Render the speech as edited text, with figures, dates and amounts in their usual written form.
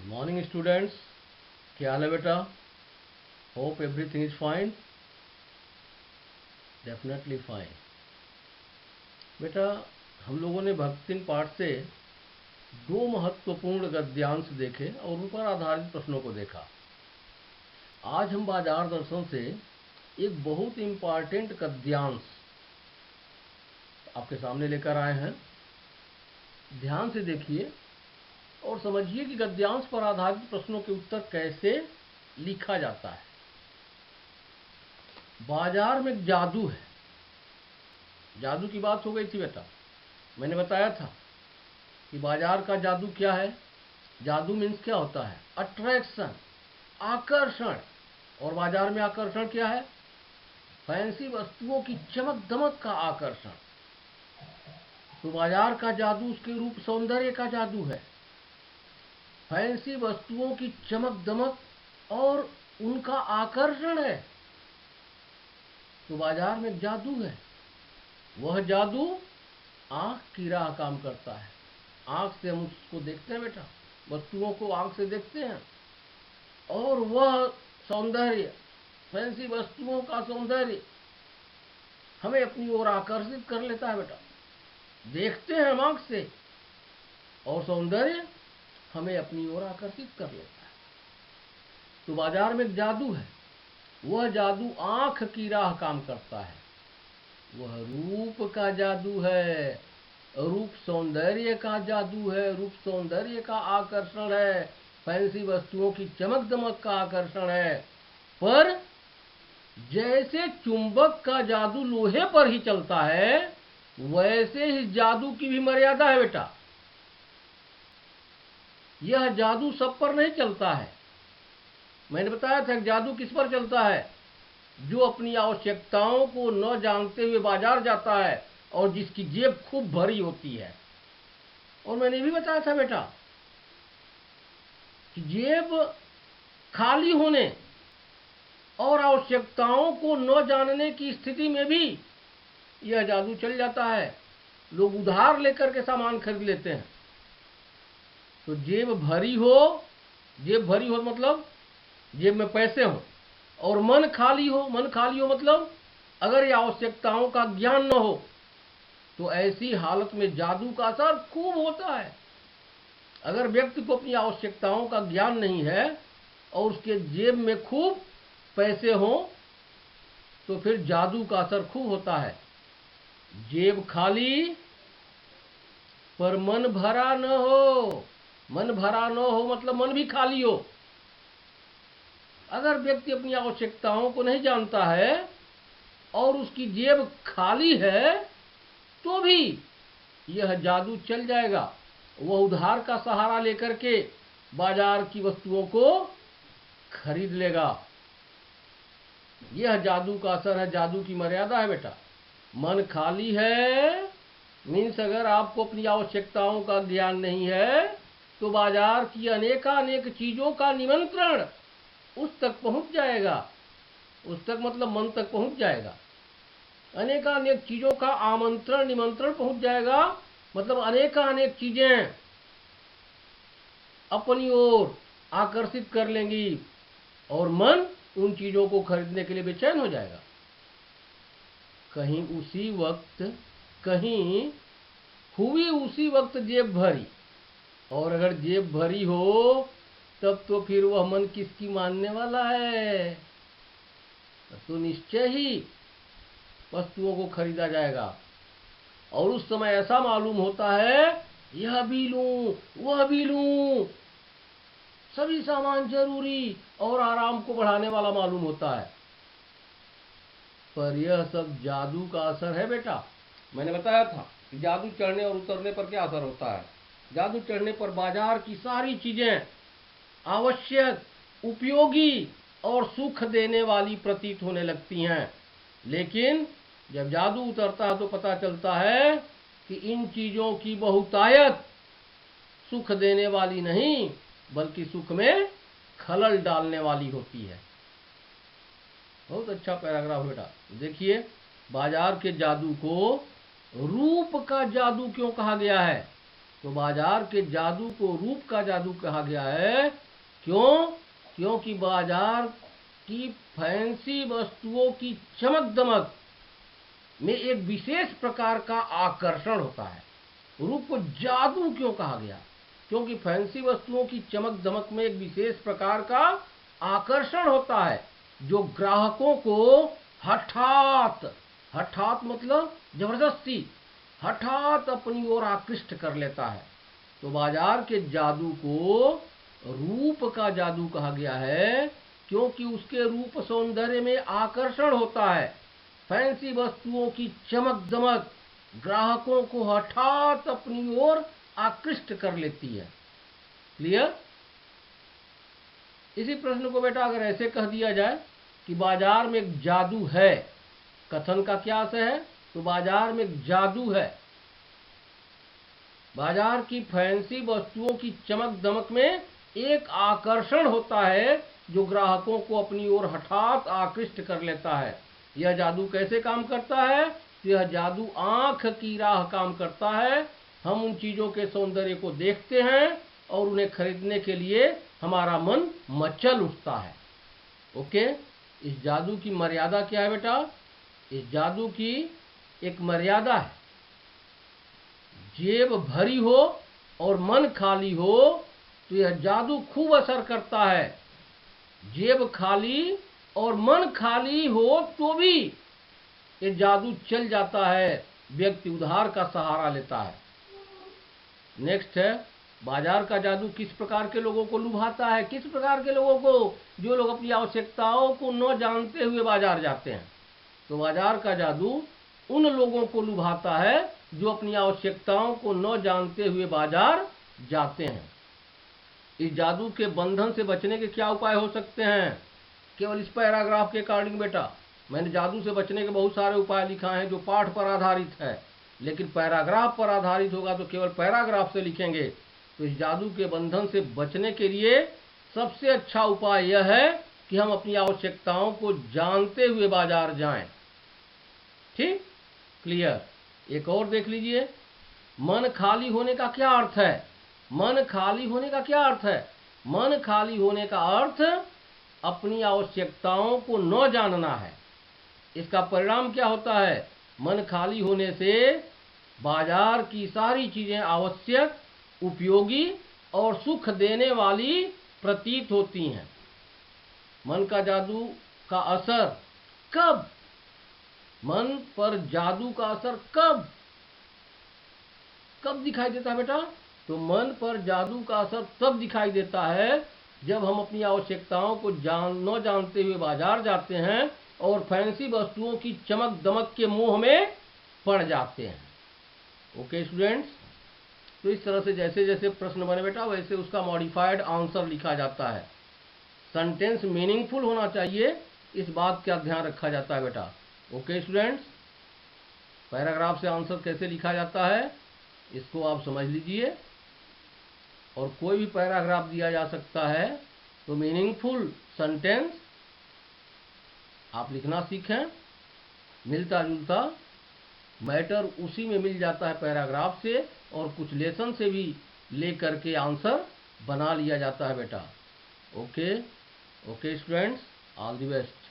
Morning students, क्या हाल है बेटा? Hope everything is fine. Definitely fine. बेटा, हम लोगों ने भक्तिन पाठ से दो महत्वपूर्ण गद्यांश देखे और उन पर आधारित प्रश्नों को देखा। आज हम बाजार दर्शन से एक बहुत इंपॉर्टेंट गद्यांश आपके सामने लेकर आए हैं। ध्यान से देखिए और समझिए कि गद्यांश पर आधारित प्रश्नों के उत्तर कैसे लिखा जाता है। बाजार में एक जादू है। जादू की बात हो गई थी बेटा। मैंने बताया था कि बाजार का जादू क्या है। जादू मीन्स क्या होता है? अट्रैक्शन, आकर्षण। और बाजार में आकर्षण क्या है? फैंसी वस्तुओं की चमक दमक का आकर्षण। तो बाजार का जादू उसके रूप सौंदर्य का जादू है, फैंसी वस्तुओं की चमक दमक और उनका आकर्षण है। तो बाजार में जादू है। वह जादू आंख की राह काम करता है। आंख से हम उसको देखते हैं बेटा, वस्तुओं को आंख से देखते हैं और वह सौंदर्य, फैंसी वस्तुओं का सौंदर्य हमें अपनी ओर आकर्षित कर लेता है बेटा। देखते हैं हम आंख से और सौंदर्य हमें अपनी ओर आकर्षित कर लेता है। तो बाजार में एक जादू है। वह जादू आंख की राह काम करता है। वह रूप का जादू है, रूप सौंदर्य का जादू है, रूप सौंदर्य का आकर्षण है, फैंसी वस्तुओं की चमक दमक का आकर्षण है। पर जैसे चुंबक का जादू लोहे पर ही चलता है, वैसे ही जादू की भी मर्यादा है बेटा। यह जादू सब पर नहीं चलता है। मैंने बताया था कि जादू किस पर चलता है? जो अपनी आवश्यकताओं को न जानते हुए बाजार जाता है और जिसकी जेब खूब भरी होती है। और मैंने भी बताया था बेटा कि जेब खाली होने और आवश्यकताओं को न जानने की स्थिति में भी यह जादू चल जाता है। लोग उधार लेकर के सामान खरीद लेते हैं। तो जेब भरी हो मतलब जेब में पैसे हो, और मन खाली हो मतलब अगर ये आवश्यकताओं का ज्ञान न हो तो ऐसी हालत में जादू का असर खूब होता है। अगर व्यक्ति को अपनी आवश्यकताओं का ज्ञान नहीं है और उसके जेब में खूब पैसे हों तो फिर जादू का असर खूब होता है। जेब खाली पर मन भरा न हो। मन भरा न हो मतलब मन भी खाली हो। अगर व्यक्ति अपनी आवश्यकताओं को नहीं जानता है और उसकी जेब खाली है तो भी यह जादू चल जाएगा। वह उधार का सहारा लेकर के बाजार की वस्तुओं को खरीद लेगा। यह जादू का असर है, जादू की मर्यादा है बेटा। मन खाली है मीन्स अगर आपको अपनी आवश्यकताओं का ज्ञान नहीं है तो बाजार की अनेकानेक चीजों का निमंत्रण उस तक पहुंच जाएगा। उस तक मतलब मन तक पहुंच जाएगा। अनेकानेक चीजों का आमंत्रण निमंत्रण पहुंच जाएगा, मतलब अनेकानेक चीजें अपनी ओर आकर्षित कर लेंगी और मन उन चीजों को खरीदने के लिए बेचैन हो जाएगा। कहीं हुई उसी वक्त जेब भरी। और अगर जेब भरी हो तब तो फिर वह मन किसकी मानने वाला है? तो निश्चय ही वस्तुओं को खरीदा जाएगा। और उस समय ऐसा मालूम होता है यह भी लूं वह भी लूं, सभी सामान जरूरी और आराम को बढ़ाने वाला मालूम होता है। पर यह सब जादू का असर है बेटा। मैंने बताया था कि जादू चढ़ने और उतरने पर क्या असर होता है। जादू चढ़ने पर बाजार की सारी चीजें आवश्यक, उपयोगी और सुख देने वाली प्रतीत होने लगती हैं। लेकिन जब जादू उतरता है तो पता चलता है कि इन चीजों की बहुतायत सुख देने वाली नहीं बल्कि सुख में खलल डालने वाली होती है। बहुत अच्छा पैराग्राफ बेटा। देखिए, बाजार के जादू को रूप का जादू क्यों कहा गया है? तो बाजार के जादू को रूप का जादू कहा गया है। क्यों? क्योंकि बाजार की फैंसी वस्तुओं की चमक दमक में एक विशेष प्रकार का आकर्षण होता है। रूप को जादू क्यों कहा गया? क्योंकि फैंसी वस्तुओं की चमक दमक में एक विशेष प्रकार का आकर्षण होता है जो ग्राहकों को हठात हठात मतलब जबरदस्ती हठात अपनी ओर आकृष्ट कर लेता है। तो बाजार के जादू को रूप का जादू कहा गया है क्योंकि उसके रूप सौंदर्य में आकर्षण होता है। फैंसी वस्तुओं की चमक दमक ग्राहकों को हठात अपनी ओर आकृष्ट कर लेती है। क्लियर? इसी प्रश्न को बेटा अगर ऐसे कह दिया जाए कि बाजार में एक जादू है, कथन का क्या अर्थ है? तो बाजार में एक जादू है। बाजार की फैंसी वस्तुओं की चमक दमक में एक आकर्षण होता है जो ग्राहकों को अपनी ओर हठात आकृष्ट कर लेता है। यह जादू कैसे काम करता है? तो यह जादू आंख की राह काम करता है। हम उन चीजों के सौंदर्य को देखते हैं और उन्हें खरीदने के लिए हमारा मन मचल उठता है। ओके, इस जादू की मर्यादा क्या है बेटा? इस जादू की एक मर्यादा है। जेब भरी हो और मन खाली हो तो यह जादू खूब असर करता है। जेब खाली और मन खाली हो तो भी ये जादू चल जाता है, व्यक्ति उधार का सहारा लेता है। नेक्स्ट है, बाजार का जादू किस प्रकार के लोगों को लुभाता है? किस प्रकार के लोगों को? जो लोग अपनी आवश्यकताओं को न जानते हुए बाजार जाते हैं। तो बाजार का जादू उन लोगों को लुभाता है जो अपनी आवश्यकताओं को न जानते हुए बाजार जाते हैं। इस जादू के बंधन से बचने के क्या उपाय हो सकते हैं? केवल इस पैराग्राफ के अकॉर्डिंग बेटा मैंने जादू से बचने के बहुत सारे उपाय लिखा है जो पाठ पर आधारित है, लेकिन पैराग्राफ पर आधारित होगा तो केवल पैराग्राफ से लिखेंगे। तो इस जादू के बंधन से बचने के लिए सबसे अच्छा उपाय यह है कि हम अपनी आवश्यकताओं को जानते हुए बाजार जाएं। ठीक? क्लियर? एक और देख लीजिए, मन खाली होने का क्या अर्थ है? मन खाली होने का क्या अर्थ है? मन खाली होने का अर्थ अपनी आवश्यकताओं को न जानना है। इसका परिणाम क्या होता है? मन खाली होने से बाजार की सारी चीजें आवश्यक, उपयोगी और सुख देने वाली प्रतीत होती हैं। मन का जादू का असर कब? मन पर जादू का असर कब कब दिखाई देता है बेटा? तो मन पर जादू का असर तब दिखाई देता है जब हम अपनी आवश्यकताओं को न जानते हुए बाजार जाते हैं और फैंसी वस्तुओं की चमक दमक के मोह में पड़ जाते हैं। ओके स्टूडेंट्स, तो इस तरह से जैसे जैसे प्रश्न बने बेटा वैसे उसका मॉडिफाइड आंसर लिखा जाता है। सेंटेंस मीनिंगफुल होना चाहिए, इस बात का ध्यान रखा जाता है बेटा। ओके स्टूडेंट्स, पैराग्राफ से आंसर कैसे लिखा जाता है इसको आप समझ लीजिए। और कोई भी पैराग्राफ दिया जा सकता है तो मीनिंगफुल सेंटेंस आप लिखना सीखें। मिलता जुलता मैटर उसी में मिल जाता है पैराग्राफ से, और कुछ लेसन से भी लेकर के आंसर बना लिया जाता है बेटा। Okay okay students, all the best.